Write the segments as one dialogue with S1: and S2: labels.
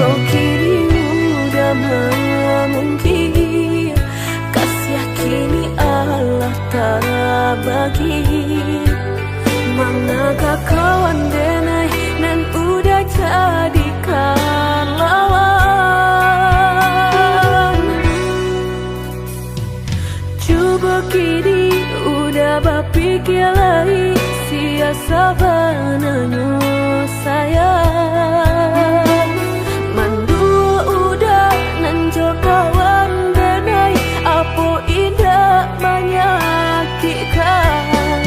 S1: kau kini udah memungkir, kasih kini Allah tak bagi. Manakah kawan denai nan udah jadikan lawan. Coba kini udah berpikir lagi, siasa bananyo sayang. Mandua udah nanjo kawan denai, apa indah menyakitkan.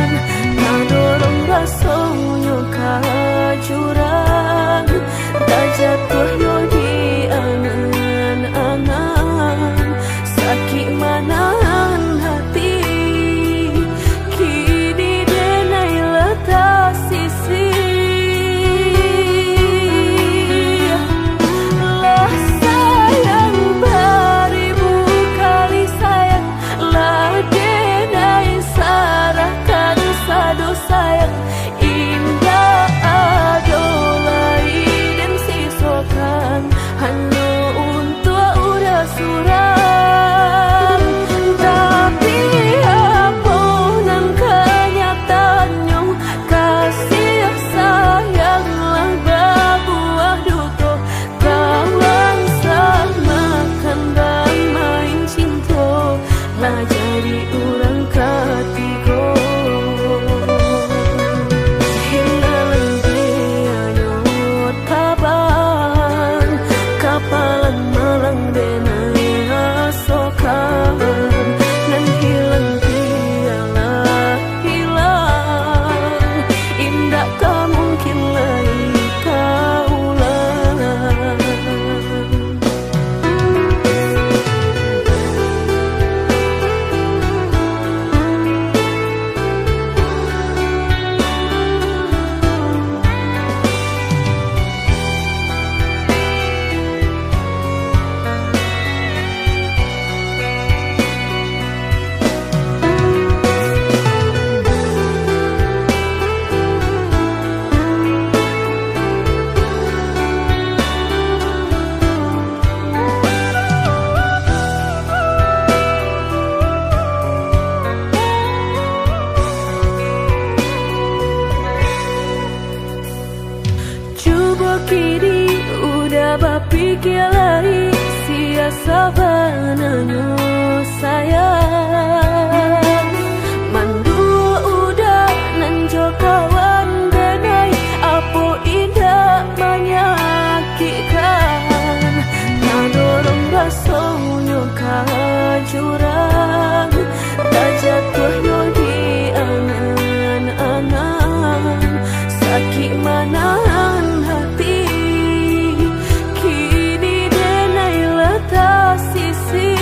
S1: Nadorong rasonyo kajurang, tak jatuh yo di angan-angan. Sakit manahan hati, kini denai letak sisi. Lah sayang beribu kali sayang, lah denai sarahkan sadu sayang. Indah adolai dan siswakan hanya untuk udah suram. Tapi apa nan kenyataannya, kasih sayanglah berbuah duka. Kawan samakan dan main cinta, lah jadi orang ketiga. Hilang dia tabang, kapalan malang denai asokan. Dan hilang dialah hilang, indah tak mungkin lagi kaulang. Coba kini udah berpikir lagi, siasa bananyo sayang. Mandua udah nanjo kawan denai, apa indah menyakitkan. Nadorong rasonyo kajurang, tak jatuh yo di angan-angan. Sakit manahan hati, kini denai letak sisi.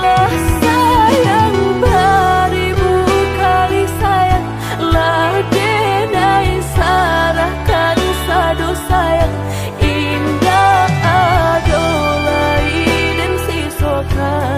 S1: Lah sayang beribu kali sayang, lah denai sarahkan sadu sayang. Indah adolai dan siswakan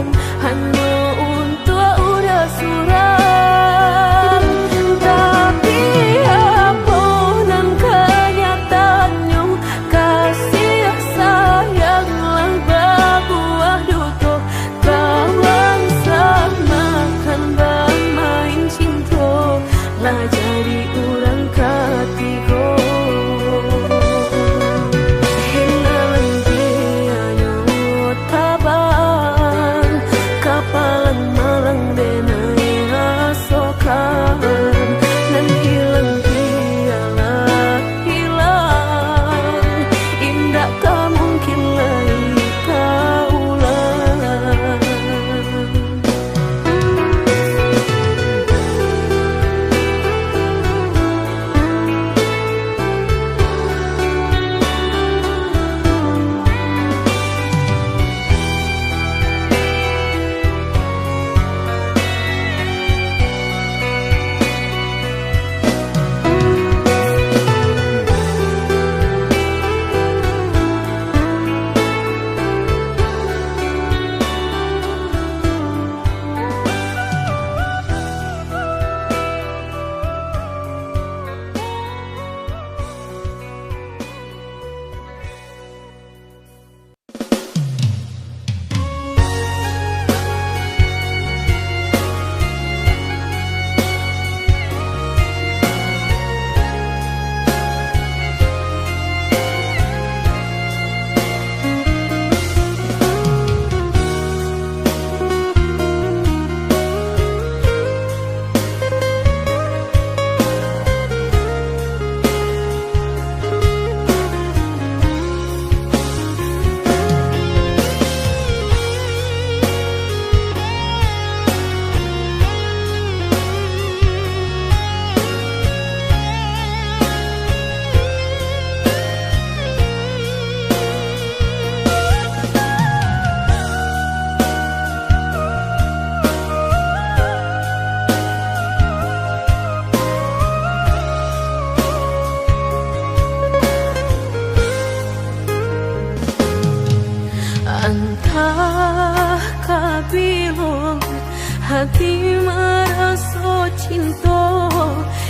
S1: hati merasa cinta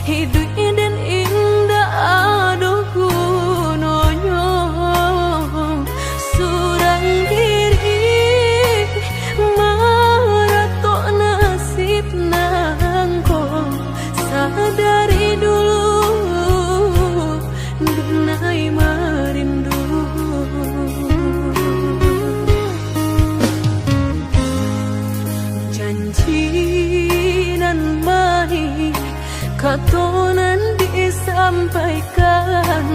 S1: hidup dan indah aduh gunanya surang diri maratok nasib nangko sadari dulu dunai merindu janji nan mai katonan disampaikan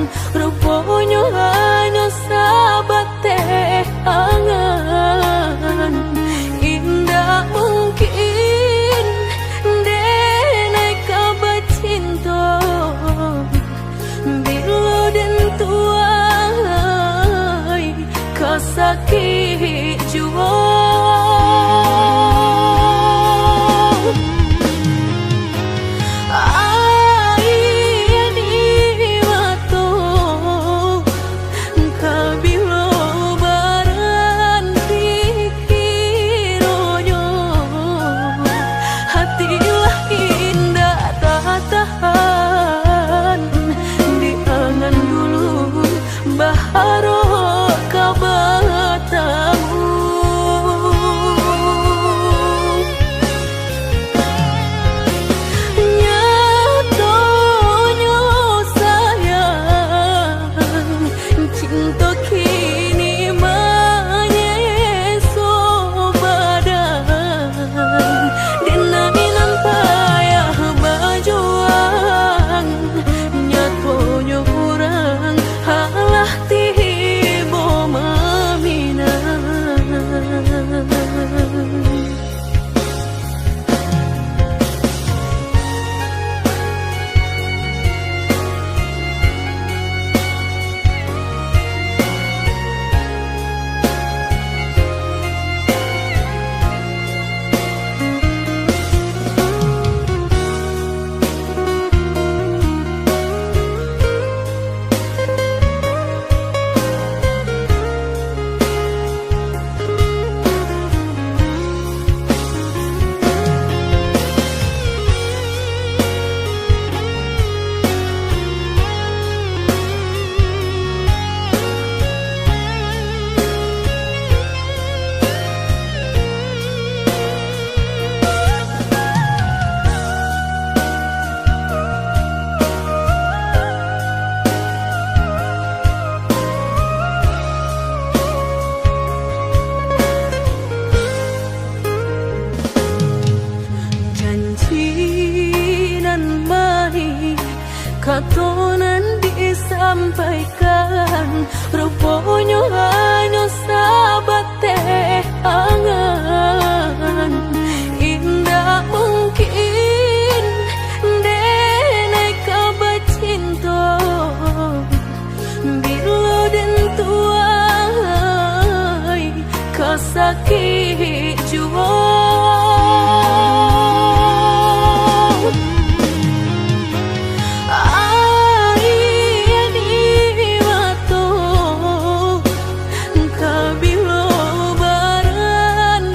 S1: rupanya hanya sahabat teh angan indah mungkin denai kabar cinta bila dan tuai kasakit jua katonan disampaikan rupanya hanya sahabat teh angan indah mungkin denai kabar cinta bila dan tuai kasakit jua kabilo baran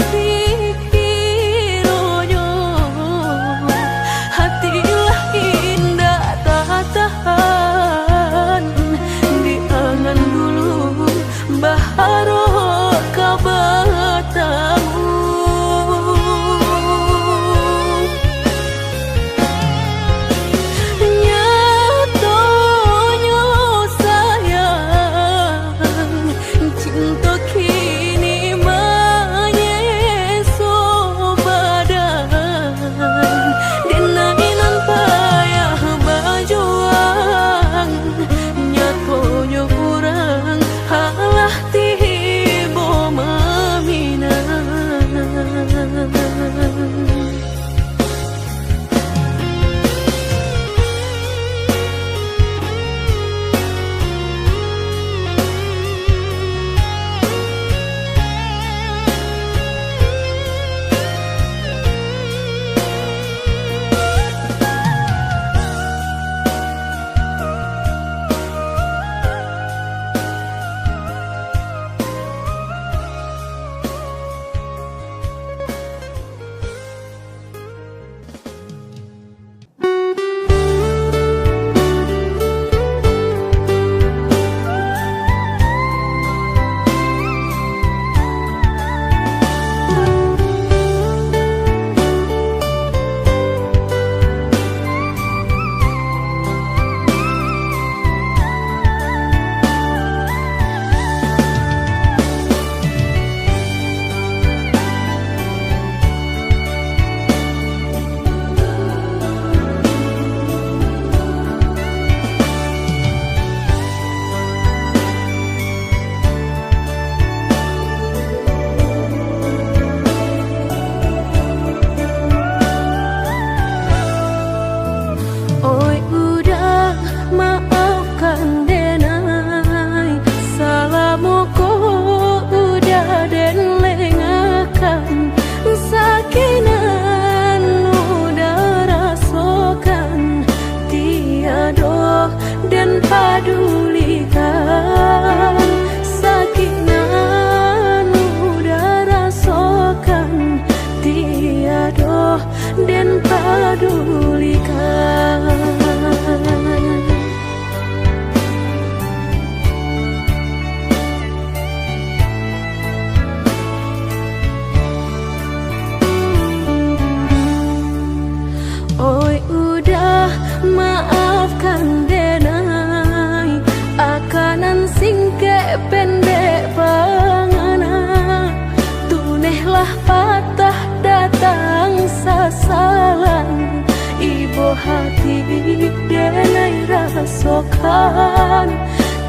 S1: denai rasokan.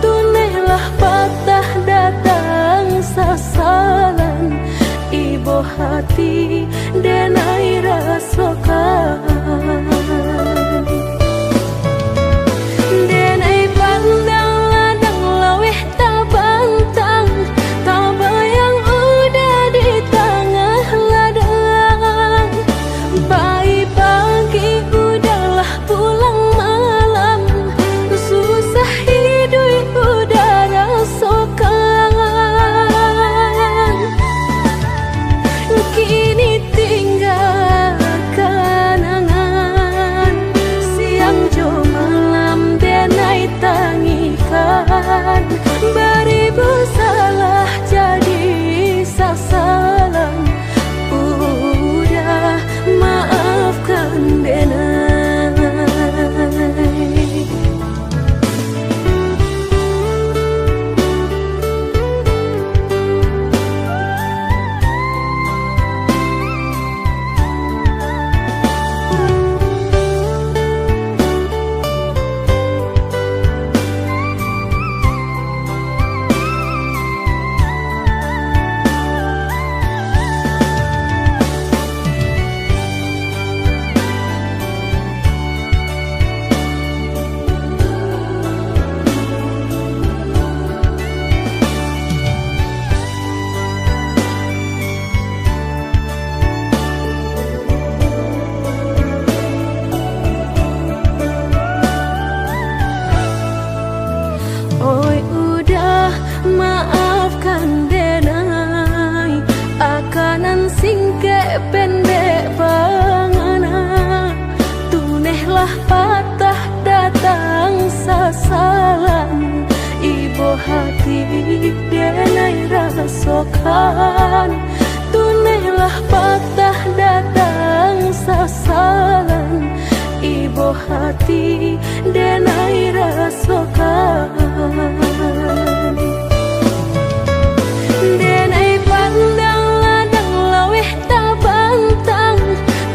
S1: Tunailah patah datang sasaran, ibu hati denai rasokan. Denai pandang ladang laweh tabantang, tabayang udah di tengah ladang. Bayi pagi udahlah pulang malam, susah hidup udah rasakan. Kini tinggal kenangan, siang jo malam denai tangikan. Beribu salah jadi sasaran, udah maafkan denai. Oi udah maafkan denai, akanan singke pendek bangana. Tunehlah patah datang sasaran, ibu hati denai rasokan. Tunehlah patah datang sasaran, ibu hati denai rasokan. Denai pandang ladang laweh tabantang,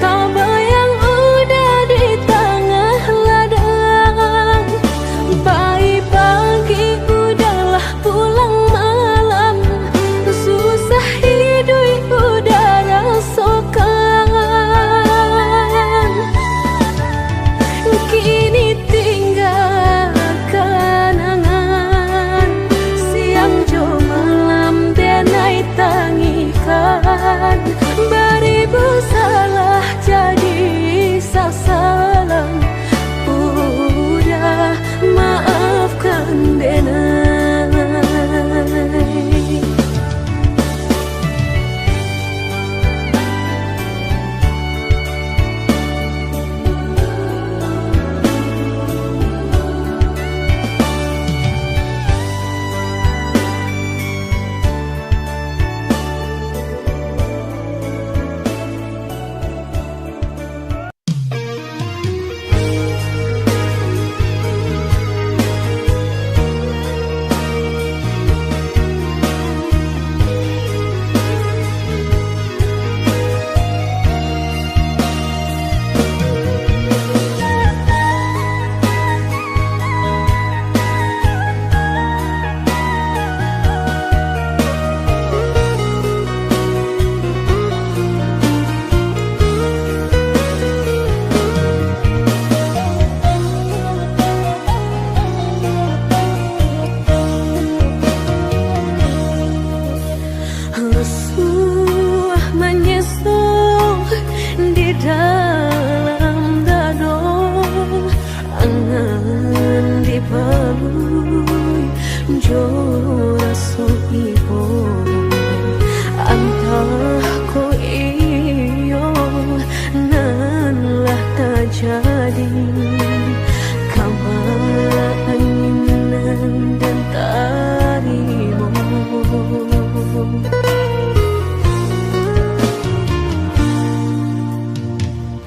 S1: tabayang udah di tengah ladang. Bayi pagi udahlah pulang malam, susah hidup udah rasakan. Kini tinggal kenangan, siang jo malam denai tangikan. Beribu salah jadi sasaran, udah maafkan denai. Lesuh menyesal di dalam dado, angan dipalui jora so ibo. Antah ko iyo nan lah terjadi, kamala anginan dan tarimu.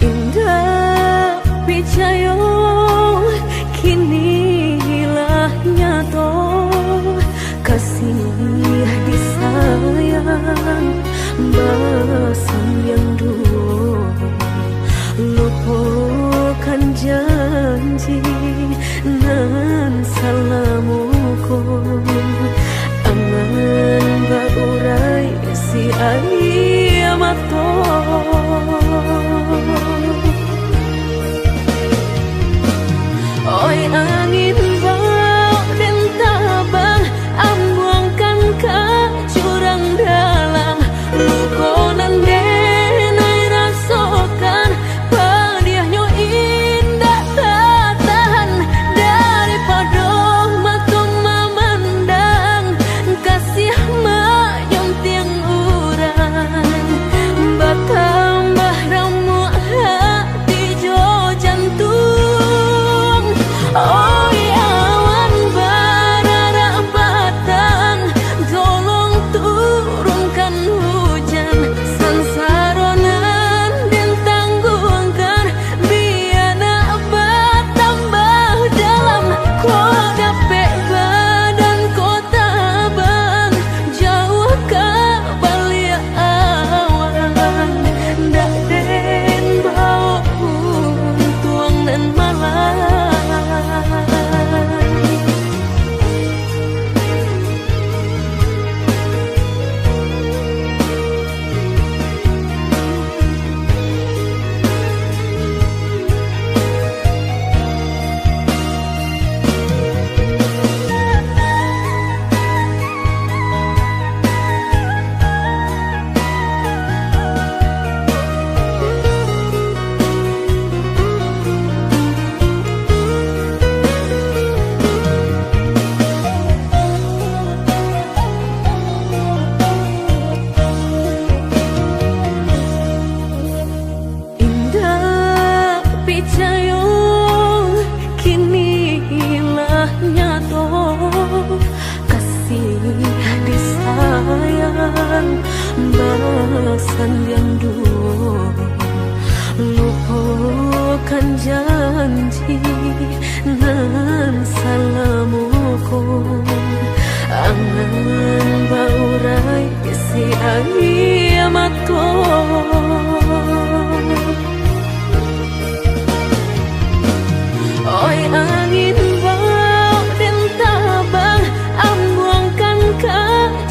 S1: Indah picayo kini hilah nyato, kasih disayang basang yang dulu lupa kan janji nan salamuku angan baurai si ayamato. Oi angin bau dan tabang ambuangkan ke jurang dalam lukonan denai rasokan padiahnya indah tak tahan daripada mata memandang kasih mayong tiang urang bertambah ramu hati jo jantung. Oi awan barara batang tolong turunkan hujan sansaronan dan tanggungkan biana bertambah dalam kau dapet badan kota bang jauh ke balik awan dak den bau tuang dan malam. Balasan yang dulu lupakan janji nan salamuku angan baurai si ayamato. Oi angin bau dan tabang ambuangkan ke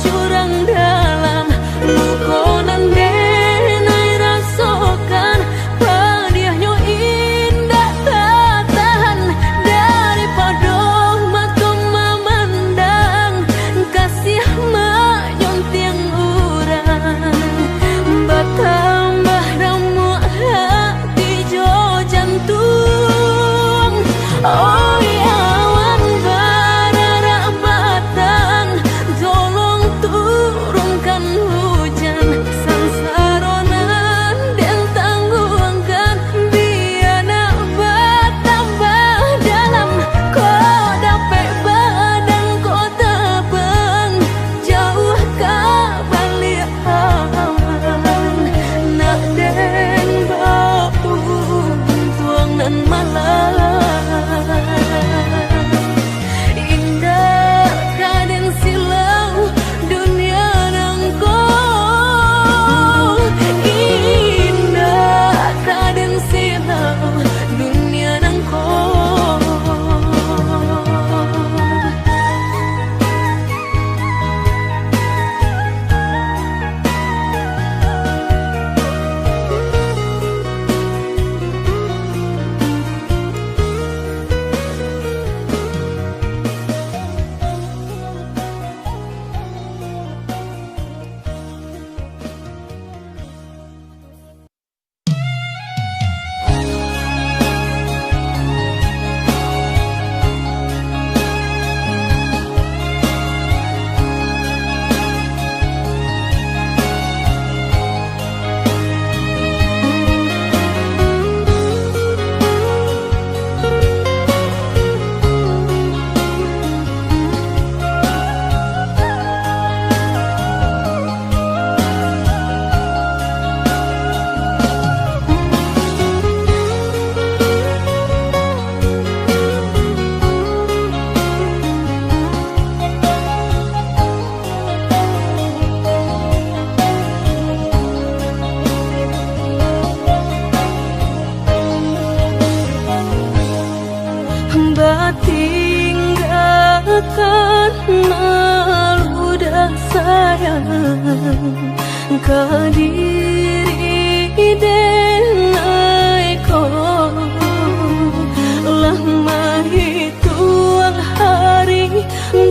S1: jurang dalam lukonan denai rasokan padiahnya indah tak tahan daripada mata memandang kasih mayong tiang urang kadiri denai ko lama hituan hari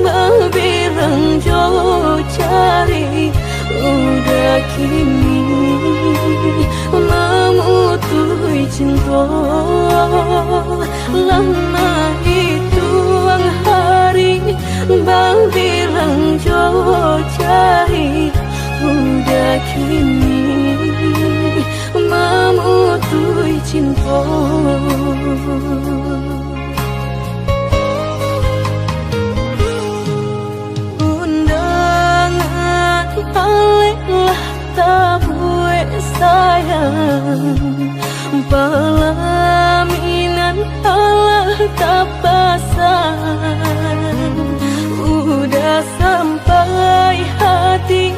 S1: babirang jo cari udah kini memutui cinta lama hituan hari babirang jo cari udah kini memutui cinta. Undangan aleklah tabue sayang pelaminan Allah tak pasang udah sampai hati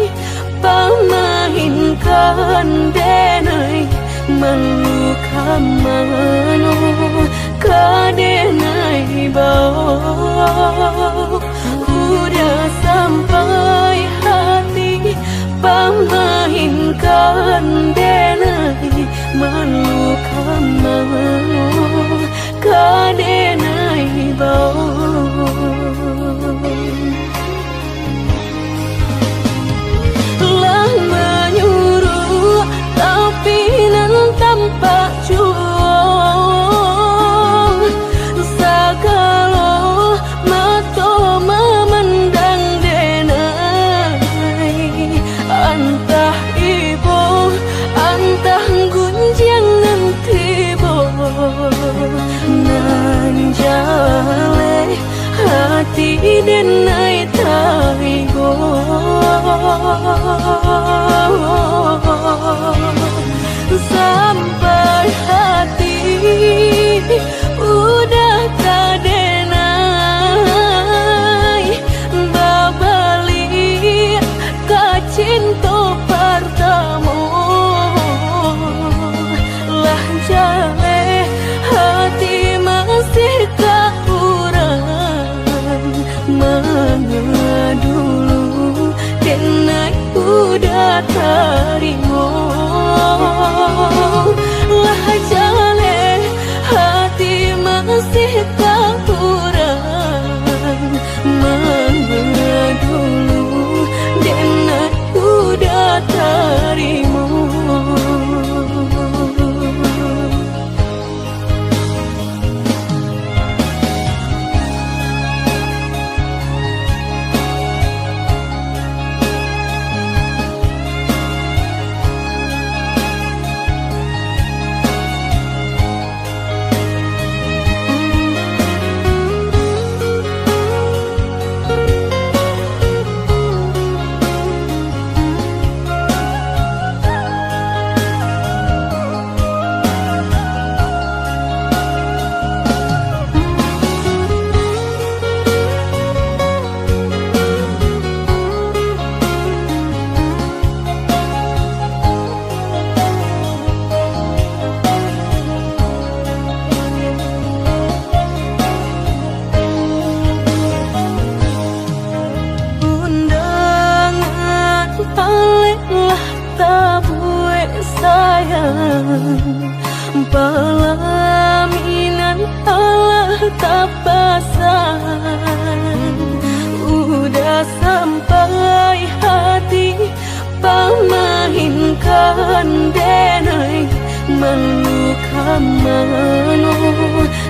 S1: pamahinkan denai meluka mano kadenai bau udah sampai hati pamahinkan denai meluka mano kadenai bau menyuruh tapi nan tanpa juang segala mato memandang denai antah ibu antah gunjang nanti bo nan jale hati denai taigo sampai hati udah kadenai babali kacinto pertama lah jale hati masih kurang mengadulu denai udah terima lah jale hati masih kurang mengadulu denai udah terima. Pelaminan Allah tak pasang udah sampai hati pamahinkan denai meluka mano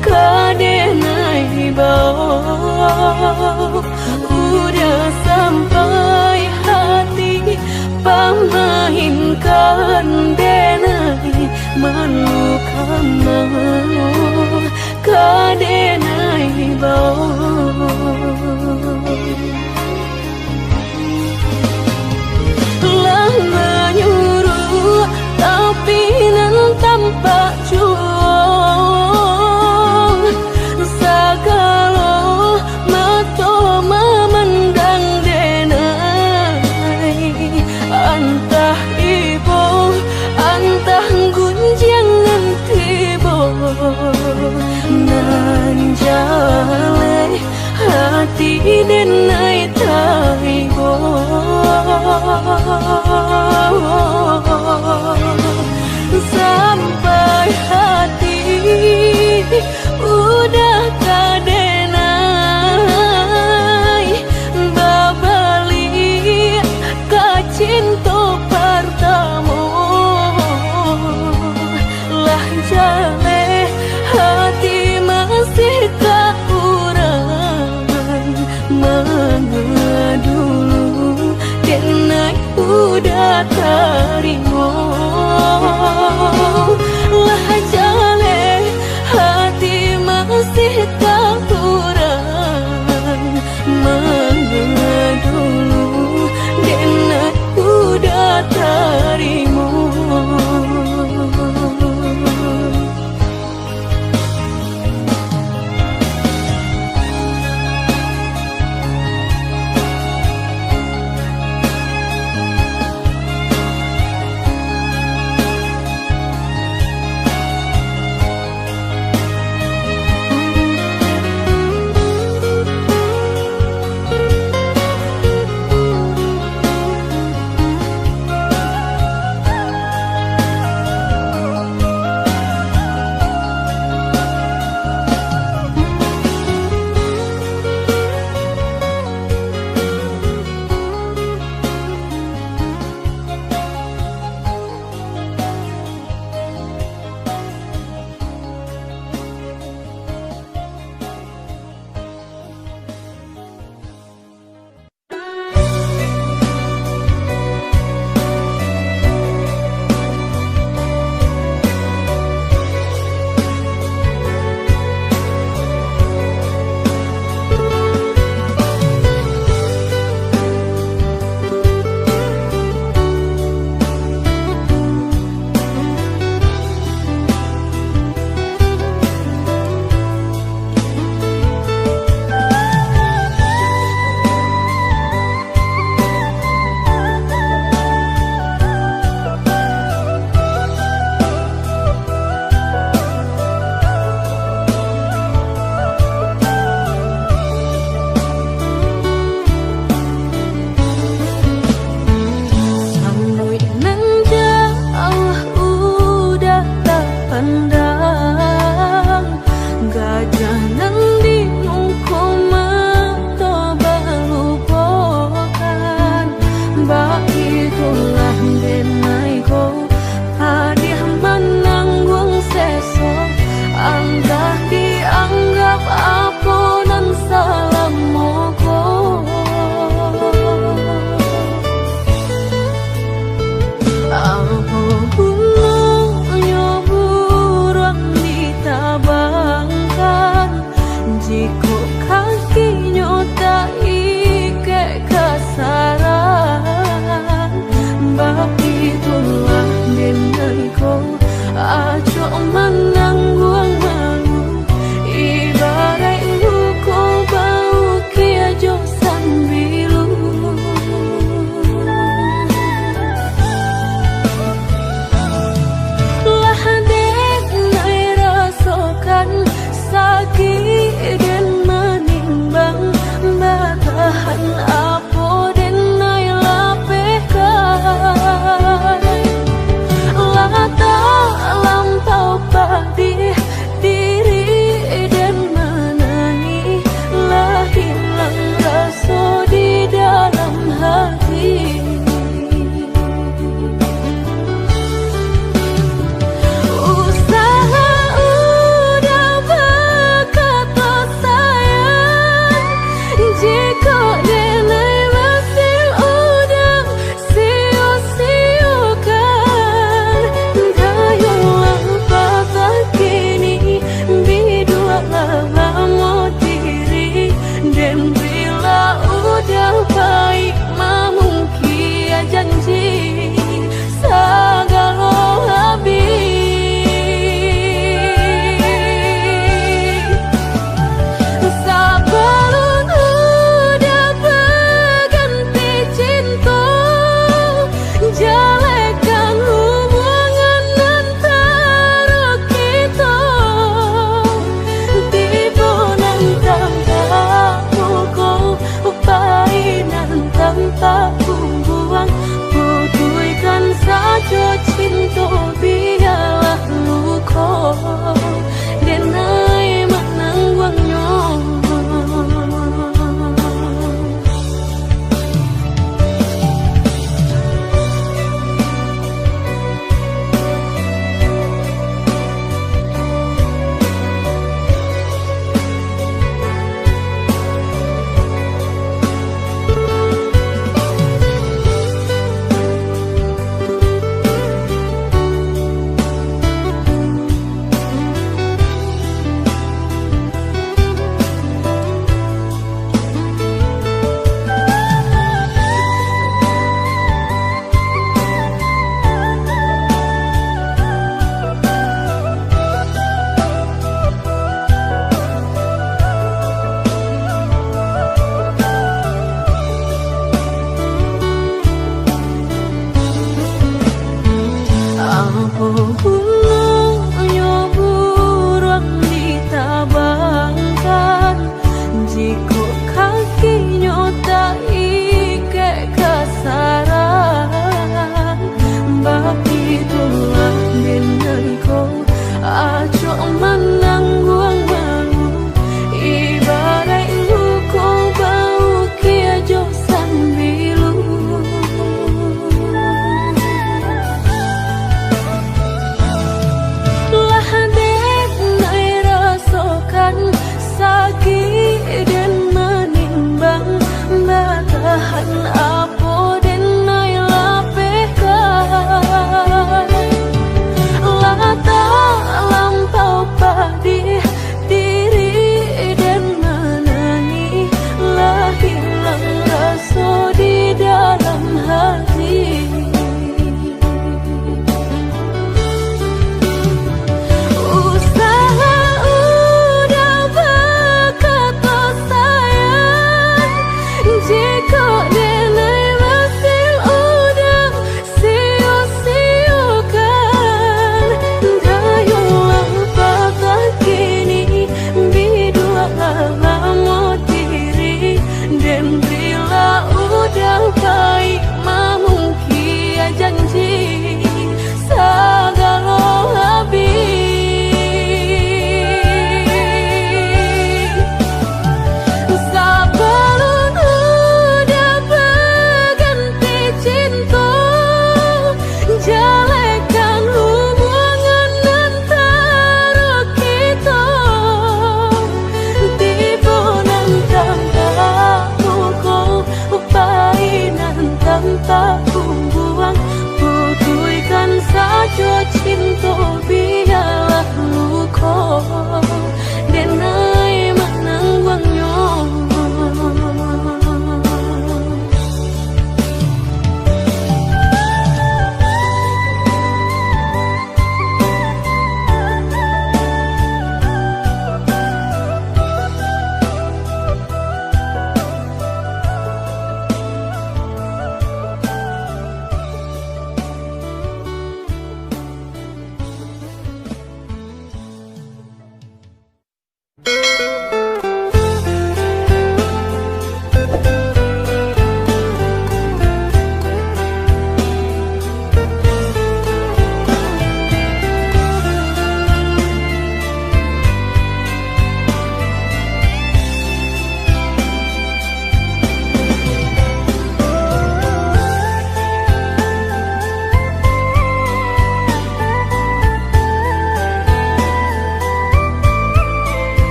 S1: kadenai bau udah sampai hati pamahinkan denai meluka mano kadenai bau lah menyuruh tapi nan tanpa juang segala denai tai bo sampai hati udah kadenai babali kacinto pertamo lah jale hati masih tak urang mengadulu denai udah tarimo lah jale hati masih tak urang mengadulu denai udah tarimo.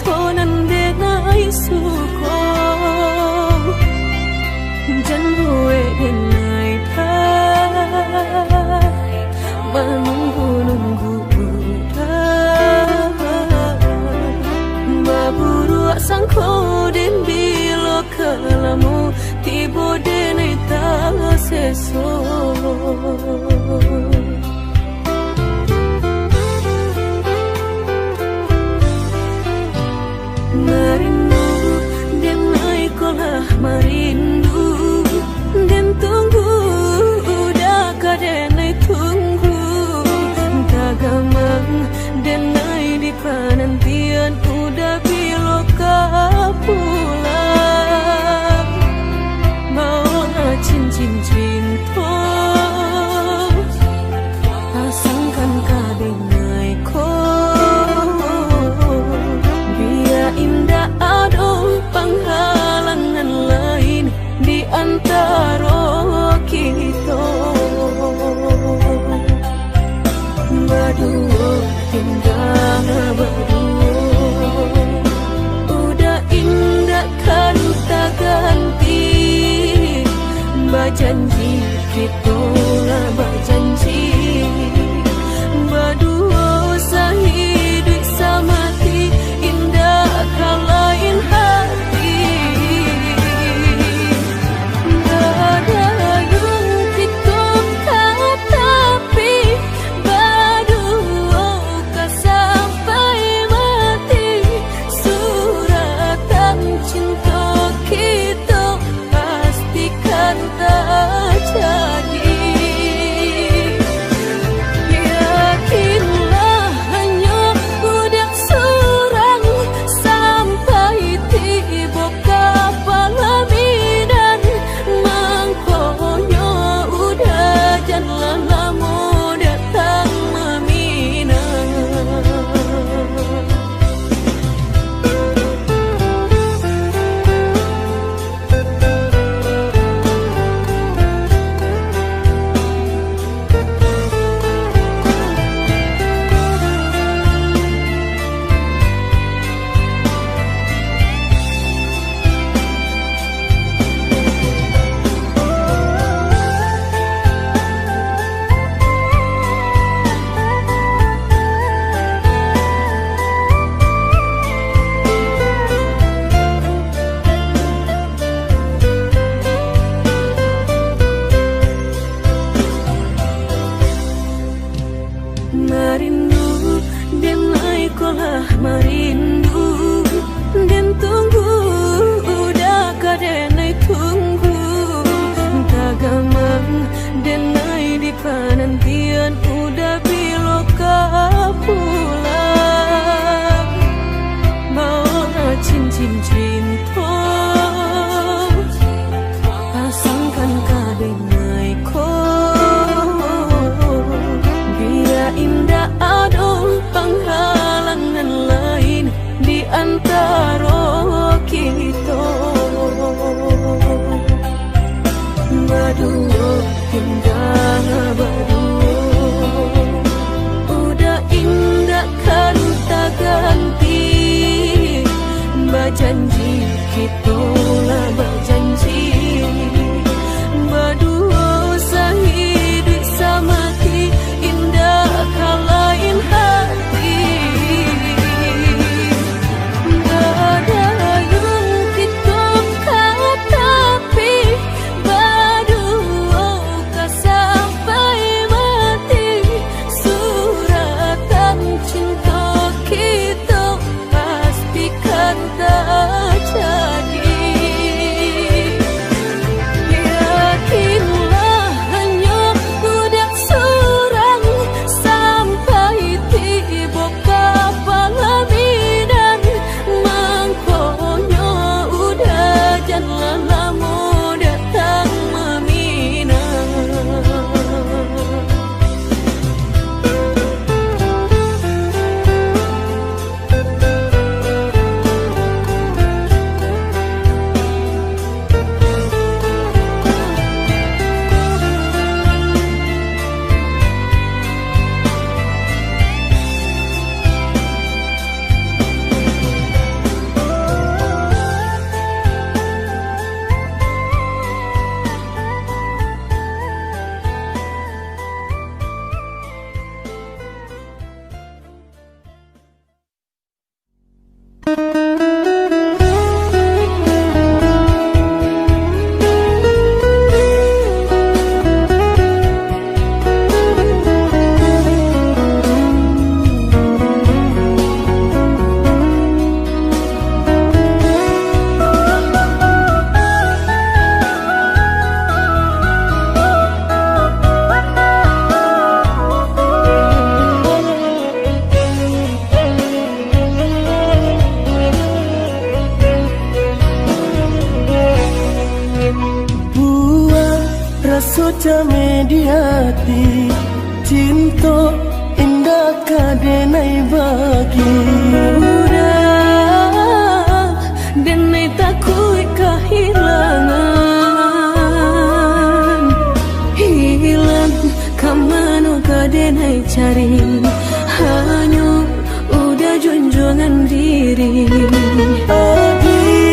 S1: tonan denai suko jan gue denai ta menunggu baburu sangko den bilo kalamu tibo denai ta seso merindu denai kolah merindu dan tunggu udah kadenai tunggu tagamang denai di penantian udah biloka pulang mau cincin cinta pasangkan kadenai ko biar indah ada penghalangan lain di antara kita berdua indah berdua udah indah kan tak ganti berjanji kita berjanji berdua sehidup semati indah kan lain hati merindu denai kolah merindu dan tunggu udah kadenai tunggu tagamang denai di penantian udah biloka pulang mau cincin cinta pasangkan kadenai ko indah ada penghalangan lain di antara kita berdua indah berdua udah indah kan tak ganti berjanji kita berjanji berdua sehidup semati indah kan lain hati gak ada yang kita tapi berdua kan sampai mati suratan cinta kita pastikan tak jadi
S2: mediati cinta indah kadenai bagi
S1: Udah denai takut kehilangan hilang kamanu kadenai cari hanya udah junjungan diri
S2: Adia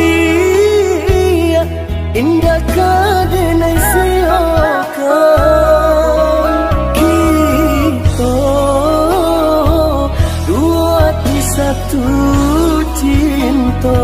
S2: indah kadenai siakan kita dua di satu cinta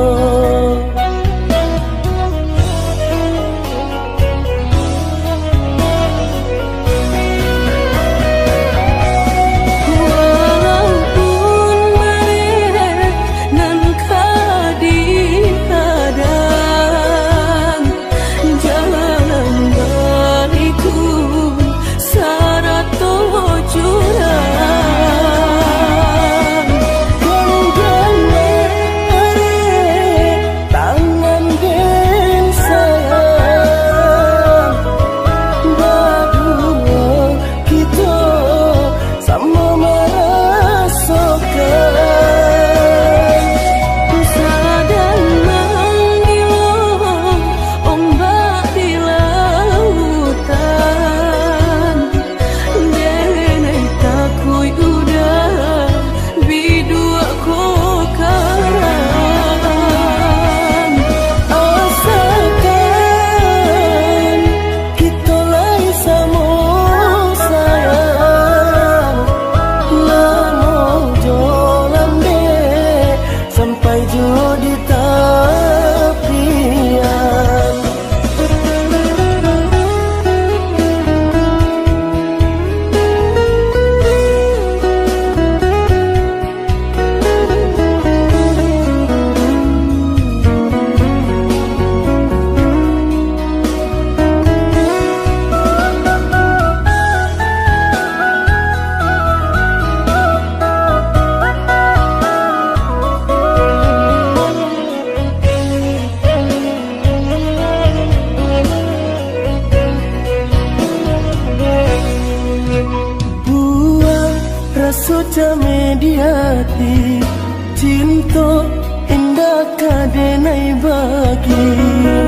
S2: Suca mediati cinta indah kadenai bagi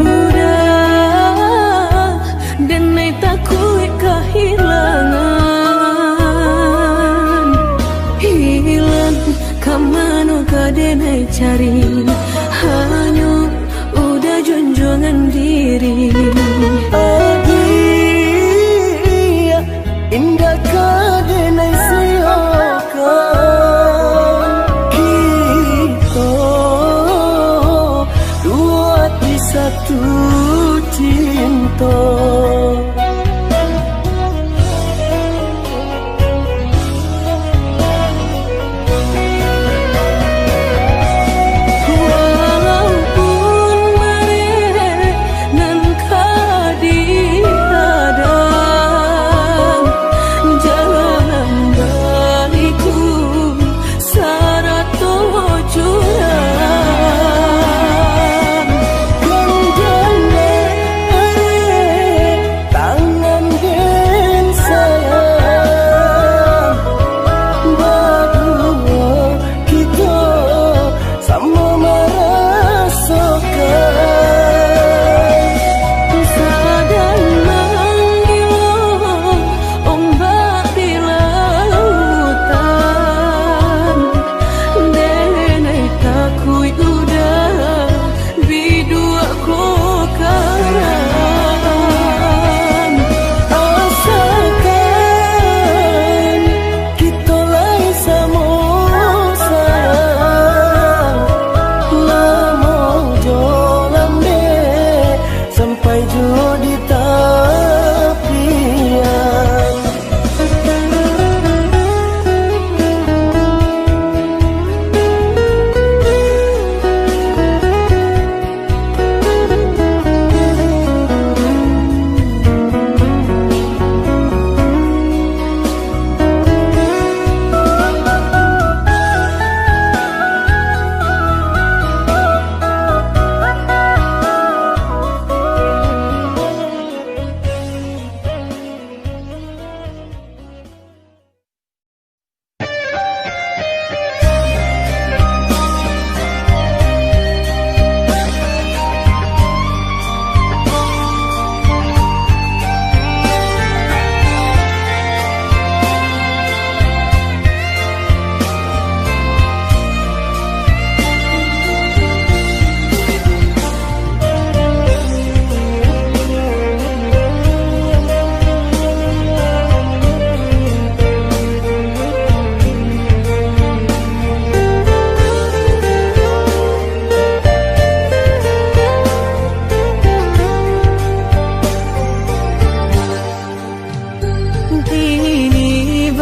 S1: Udah denai takut kehilangan hilang kamanu kadenai cari hanya udah junjungan diri
S2: Adia indah kadenai satu cinta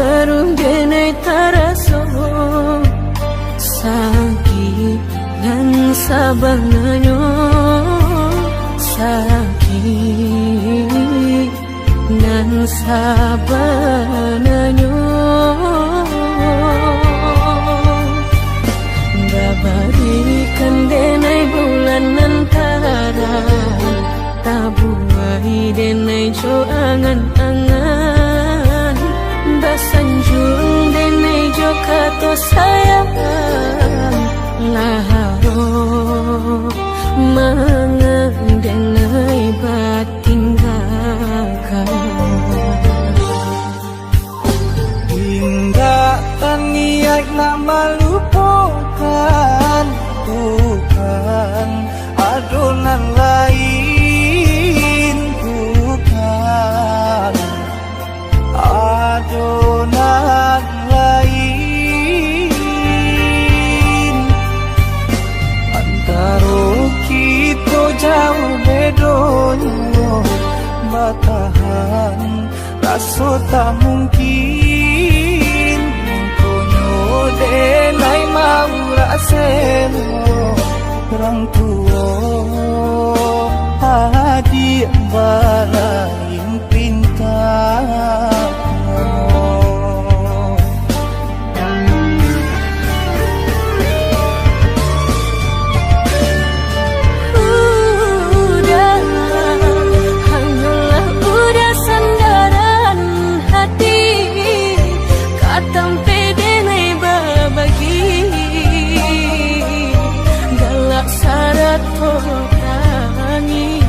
S1: baru denai taraso sakit dan sabanganyo sakit dan sabanganyo barikan denai bulan antara tabuai denai jo angan-angan basanjung denai jo kato sayang laharo mangang denai batin gagal
S2: indah taniak nama lupakan bukan adonan lain bukan adonan lain antara kita jauh bedonyo batahan rasa tak mungkin denai mau raseno orang tua hadir balain pinta
S1: udah sandaran hati katampe galak syarat tangi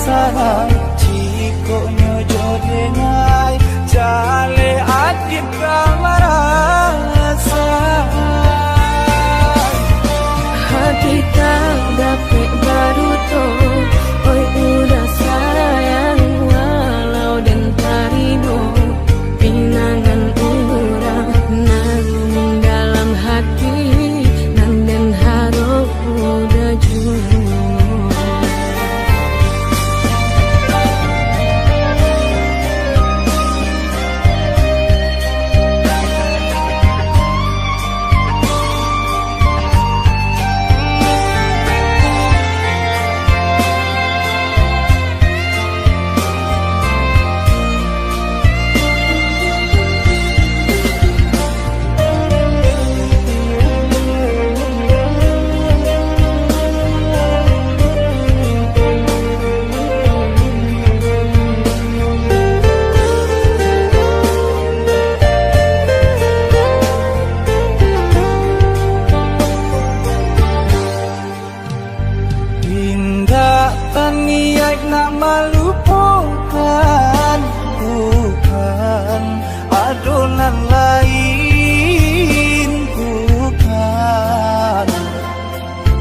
S2: sarang ciko nyojo denai jale adit kamarasa
S1: hati tak dapat baru to oi udah sayang walau dan tarino pinangan urang nang dalam hati nang den harap udah jual
S2: niat nak melupakan bukan adonan lain bukan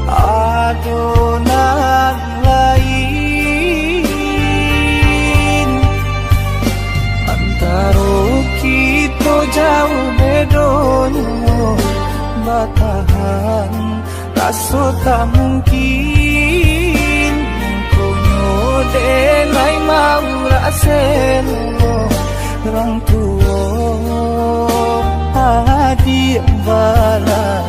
S2: adonan lain antara kita jauh bedonyo batahan rasa tak mungkin denai mau raseno orang tua hadir bala